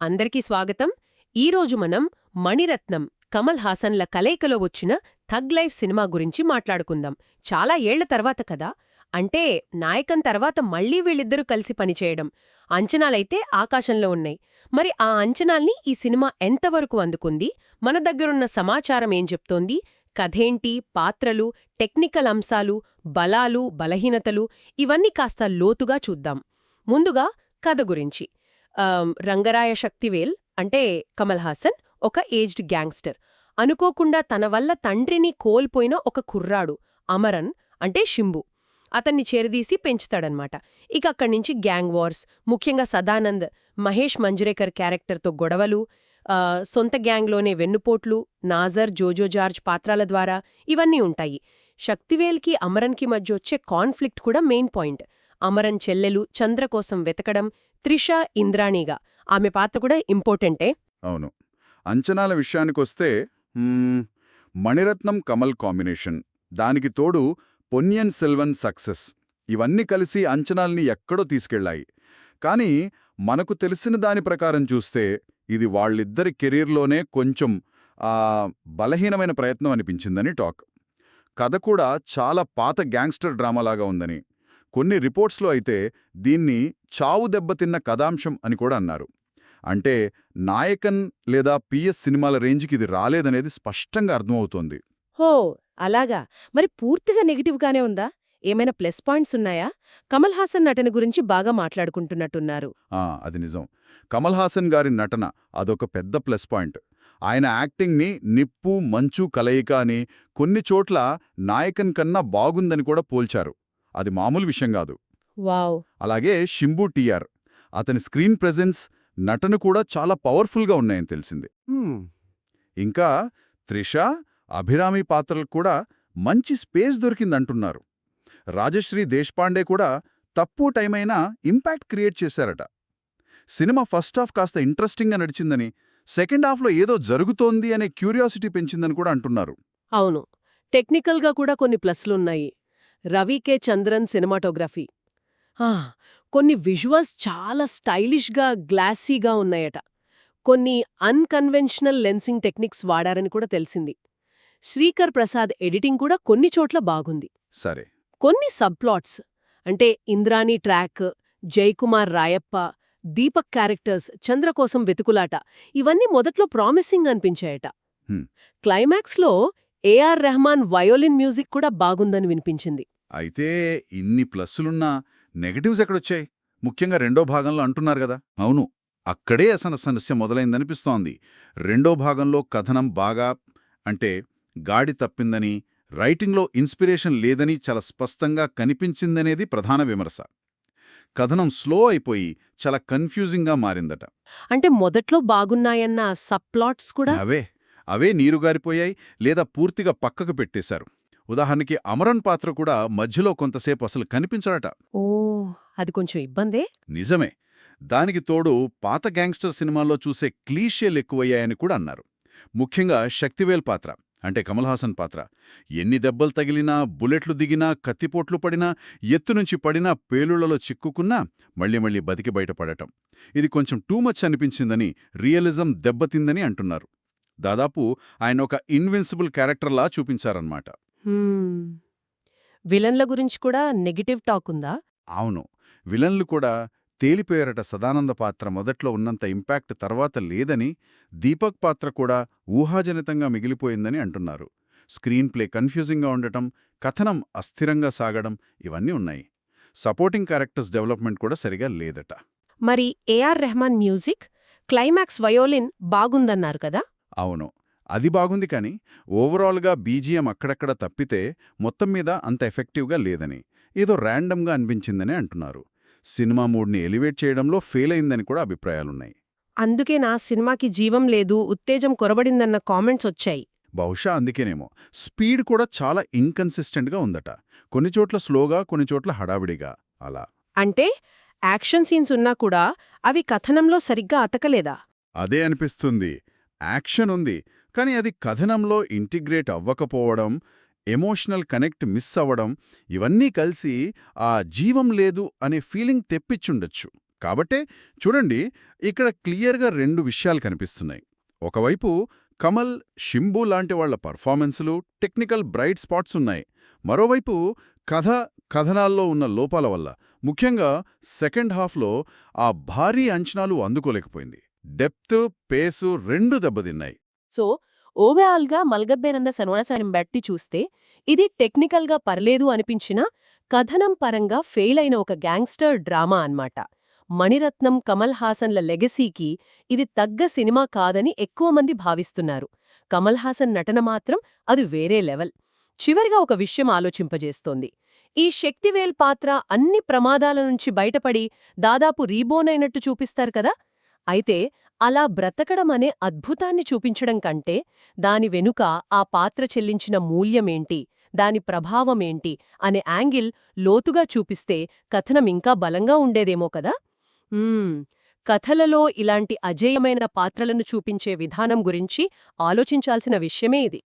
అందరికీ స్వాగతం. ఈరోజు మనం మణిరత్నం, కమల్ హాసన్ల కలయికలో వచ్చిన థగ్ లైఫ్ సినిమా గురించి మాట్లాడుకుందాం. చాలా ఏళ్ల తర్వాత కదా, అంటే నాయకన్ తర్వాత మళ్లీ వీళ్ళిద్దరూ కలిసి పనిచేయడం. అంచనాలైతే ఆకాశంలో ఉన్నాయి. మరి ఆ అంచనాల్ని ఈ సినిమా ఎంతవరకు అందుకుంది? మన దగ్గరున్న సమాచారం ఏం చెప్తోంది? కథేంటి, పాత్రలు, టెక్నికల్ అంశాలు, బలాలు, బలహీనతలు ఇవన్నీ కాస్త లోతుగా చూద్దాం. ముందుగా కథ గురించి. రంగరాయ శక్తివేల్ అంటే కమల్ హాసన్ ఒక ఏజ్డ్ గ్యాంగ్స్టర్. అనుకోకుండా తన వల్ల తండ్రిని కోల్పోయిన ఒక కుర్రాడు అమరన్ అంటే షింబు. అతన్ని చేరదీసి పెంచుతాడనమాట. ఇక అక్కడ్నుంచి గ్యాంగ్ వార్స్, ముఖ్యంగా సదానంద్, మహేష్ మంజ్రేకర్ క్యారెక్టర్తో గొడవలు, సొంత గ్యాంగ్లోనే వెన్నుపోట్లు, నాజర్, జోజో జార్జ్ పాత్రాల ద్వారా ఇవన్నీ ఉంటాయి. శక్తివేల్కి అమరన్కి మధ్య వచ్చే కాన్ఫ్లిక్ట్ కూడా మెయిన్ పాయింట్. అమరన్ చెల్లెలు చంద్ర కోసం వెతకడం, త్రిష ఇంద్రాణిగా ఆమె పాత్ర కూడా ఇంపార్టెంటే. అవును. అంచనాల విషయానికొస్తే మణిరత్నం కమల్ కాంబినేషన్, దానికి తోడు పొన్నియిన్ సెల్వన్ సక్సెస్, ఇవన్నీ కలిసి అంచనాల్ని ఎక్కడో తీసుకెళ్లాయి. కానీ మనకు తెలిసిన దాని ప్రకారం చూస్తే ఇది వాళ్ళిద్దరి కెరీర్లోనే కొంచెం బలహీనమైన ప్రయత్నం అనిపించిందని టాక్. కథ కూడా చాలా పాత గ్యాంగ్స్టర్ డ్రామాలాగా ఉందని, కొన్ని రిపోర్ట్స్లో అయితే దీన్ని చావు దెబ్బతిన్న కథాంశం అని కూడా అన్నారు. అంటే నాయకన్ లేదా పిఎస్ సినిమాల రేంజ్కి ఇది రాలేదనేది స్పష్టంగా అర్థమవుతోంది. హో, అలాగా. మరి పూర్తిగా నెగిటివ్గానే ఉందా? ఏమైనా ప్లస్ పాయింట్స్ ఉన్నాయా? కమల్ హాసన్ నటన గురించి బాగా మాట్లాడుకుంటున్నట్టున్నారు. అది నిజం. కమల్ హాసన్ గారి నటన అదొక పెద్ద ప్లస్ పాయింట్. ఆయన యాక్టింగ్ని నిప్పు మంచు కలయిక అని, కొన్ని చోట్ల నాయకన్ కన్నా బాగుందని కూడా పోల్చారు. అది మామూలు విషయం కాదు. వావ్. అలాగే షింబు టీఆర్, అతని స్క్రీన్ ప్రెజెన్స్, నటన కూడా చాలా పవర్ఫుల్గా ఉన్నాయని తెలిసింది. ఇంకా త్రిష, అభిరామి పాత్రలకు కూడా మంచి స్పేస్ దొరికిందంటున్నారు. రాజశ్రీ దేశ్పాండే కూడా తక్కువ టైమైనా ఇంపాక్ట్ క్రియేట్ చేశారట. సినిమా ఫస్ట్ హాఫ్ కాస్త ఇంట్రెస్టింగ్గా నడిచిందని, సెకండ్ హాఫ్లో ఏదో జరుగుతోంది అనే క్యూరియాసిటీ పెంచిందని కూడా అంటున్నారు. అవును, టెక్నికల్గా కూడా కొన్ని ప్లస్లున్నాయి. రవి కె చంద్రన్ సినిమాటోగ్రఫీ, కొన్ని విజువల్స్ చాలా స్టైలిష్గా, గ్లాసీగా ఉన్నాయట. కొన్ని అన్కన్వెన్షనల్ లెన్సింగ్ టెక్నిక్స్ వాడారని కూడా తెలిసింది. శ్రీకర్ ప్రసాద్ ఎడిటింగ్ కూడా కొన్ని చోట్ల బాగుంది. సరే, కొన్ని సబ్ప్లాట్స్ అంటే ఇంద్రాణి ట్రాక్, జయకుమార్ రాయప్ప, దీపక్ క్యారెక్టర్స్, చంద్ర కోసం వెతుకులాట ఇవన్నీ మొదట్లో ప్రామిసింగ్ అనిపించాయట. క్లైమాక్స్లో ఏఆర్ రెహమాన్ వయోలిన్ మ్యూజిక్ కూడా బాగుందని వినిపించింది. అయితే ఇన్ని ప్లస్సులున్నా నెగటివ్స్ ఎక్కడొచ్చాయి? ముఖ్యంగా రెండో భాగంలో అంటున్నారు కదా. అవును, అక్కడే అసలు సమస్య మొదలైందనిపిస్తోంది. రెండో భాగంలో కథనం బాగా అంటే గాడి తప్పిందని, రైటింగ్లో ఇన్స్పిరేషన్ లేదని చాలా స్పష్టంగా కనిపించిందనేది ప్రధాన విమర్శ. కథనం స్లో అయిపోయి చాలా కన్ఫ్యూజింగ్గా మారిందట. అంటే మొదట్లో బాగున్నాయన్న సబ్ప్లాట్స్ కూడా అవే నీరుగారిపోయాయి లేదా పూర్తిగా పక్కకు పెట్టేశారు. ఉదాహరణకి అమరన్ పాత్ర కూడా మధ్యలో కొంతసేపు అసలు కనిపించడట. ఓ, అది కొంచెం ఇబ్బందే. నిజమే. దానికి తోడు పాత గ్యాంగ్స్టర్ సినిమాల్లో చూసే క్లీషేలు ఎక్కువయ్యాయని కూడా అన్నారు. ముఖ్యంగా శక్తివేల్ పాత్ర అంటే కమల్ హాసన్ పాత్ర ఎన్ని దెబ్బలు తగిలినా, బుల్లెట్లు దిగినా, కత్తిపోట్లు పడినా, ఎత్తునుంచి పడినా, పేలుళ్లలో చిక్కుకున్నా మళ్ళీ బతికి బయటపడటం, ఇది కొంచెం టూ మచ్ అనిపించిందని, రియలిజం దెబ్బతిందని అంటున్నారు. దాదాపు ఆయన ఒక ఇన్విన్సిబుల్ క్యారెక్టర్లా చూపించారన్నమాట. విలన్ల గురించి కూడా నెగటివ్ టాక్ ఉందా? అవును, విలన్లు కూడా తేలిపోయారట. సదానంద పాత్ర మొదట్లో ఉన్నంత ఇంపాక్ట్ తర్వాత లేదని, దీపక్ పాత్ర కూడా ఊహాజనితంగా మిగిలిపోయిందని అంటున్నారు. స్క్రీన్ ప్లే కన్ఫ్యూజింగ్గా ఉండటం, కథనం అస్థిరంగా సాగడం ఇవన్నీ ఉన్నాయి. సపోర్టింగ్ క్యారెక్టర్స్ డెవలప్మెంట్ కూడా సరిగా లేదట. మరి A R Rahman music, climax violin బాగుందన్నారు కదా. అవును, అది బాగుంది. కానీ ఓవరాల్గా బీజిఎం అక్కడక్కడ తప్పితే మొత్తం మీద అంత ఎఫెక్టివ్గా లేదని, ఏదో ర్యాండమ్గా అనిపించిందని అంటున్నారు. సినిమా మూడ్ని ఎలివేట్ చేయడంలో ఫెయిల్ అయిందని కూడా అభిప్రాయాలున్నాయి. అందుకే నా సినిమాకి జీవం లేదు, ఉత్తేజం కొరబడిందన్న కామెంట్స్ వచ్చాయి. బహుశా అందుకేనేమో. స్పీడ్ కూడా చాలా ఇన్కన్సిస్టెంట్గా ఉందట. కొన్ని చోట్ల స్లోగా, కొన్ని చోట్ల హడావిడిగా అలా. అంటే యాక్షన్ సీన్స్ ఉన్నా కూడా అవి కథనంలో సరిగ్గా అతకలేదా? అదే అనిపిస్తుంది. యాక్షన్ ఉంది, కానీ అది కథనంలో ఇంటిగ్రేట్ అవ్వకపోవడం, ఎమోషనల్ కనెక్ట్ మిస్ అవ్వడం, ఇవన్నీ కలిసి ఆ జీవం లేదు అనే ఫీలింగ్ తెప్పిచ్చుండొచ్చు. కాబట్టే చూడండి, ఇక్కడ క్లియర్గా రెండు విషయాలు కనిపిస్తున్నాయి. ఒకవైపు కమల్, షింబు లాంటి వాళ్ల పర్ఫార్మెన్సులు, టెక్నికల్ బ్రైట్ స్పాట్స్ ఉన్నాయి. మరోవైపు కథనాల్లో ఉన్న లోపాల వల్ల, ముఖ్యంగా సెకండ్ హాఫ్లో ఆ భారీ అంచనాలు అందుకోలేకపోయింది. డెప్త్, పేసు రెండూ దెబ్బతిన్నాయి. సో ఓవరాల్గా మల్గబ్బేనంద సన్వాసాన్ని బట్టి చూస్తే ఇది టెక్నికల్గా పర్లేదు అనిపించినా కథనం పరంగా ఫెయిల్ అయిన ఒక గ్యాంగ్స్టర్ డ్రామా అన్నమాట. మణిరత్నం, కమల్ హాసన్ల లెగసీకి ఇది తగ్గ సినిమా కాదని ఎక్కువ మంది భావిస్తున్నారు. కమల్ హాసన్ నటన మాత్రం అది వేరే లెవెల్. చివరిగా ఒక విషయం ఆలోచింపజేస్తోంది. ఈ శక్తివేల్ పాత్ర అన్ని ప్రమాదాల నుంచి బయటపడి దాదాపు రీబోర్న్ అయినట్టు చూపిస్తారు కదా. అయితే అలా బ్రతకడం అనే అద్భుతాన్ని చూపించడం కంటే దాని వెనుక ఆ పాత్ర చెల్లించిన మూల్యమేంటి, దాని ప్రభావమేంటి అనే యాంగిల్ లోతుగా చూపిస్తే కథనం ఇంకా బలంగా ఉండేదేమో కదా. కథలలో ఇలాంటి అజేయమైన పాత్రలను చూపించే విధానం గురించి ఆలోచించాల్సిన విషయమే ఇది.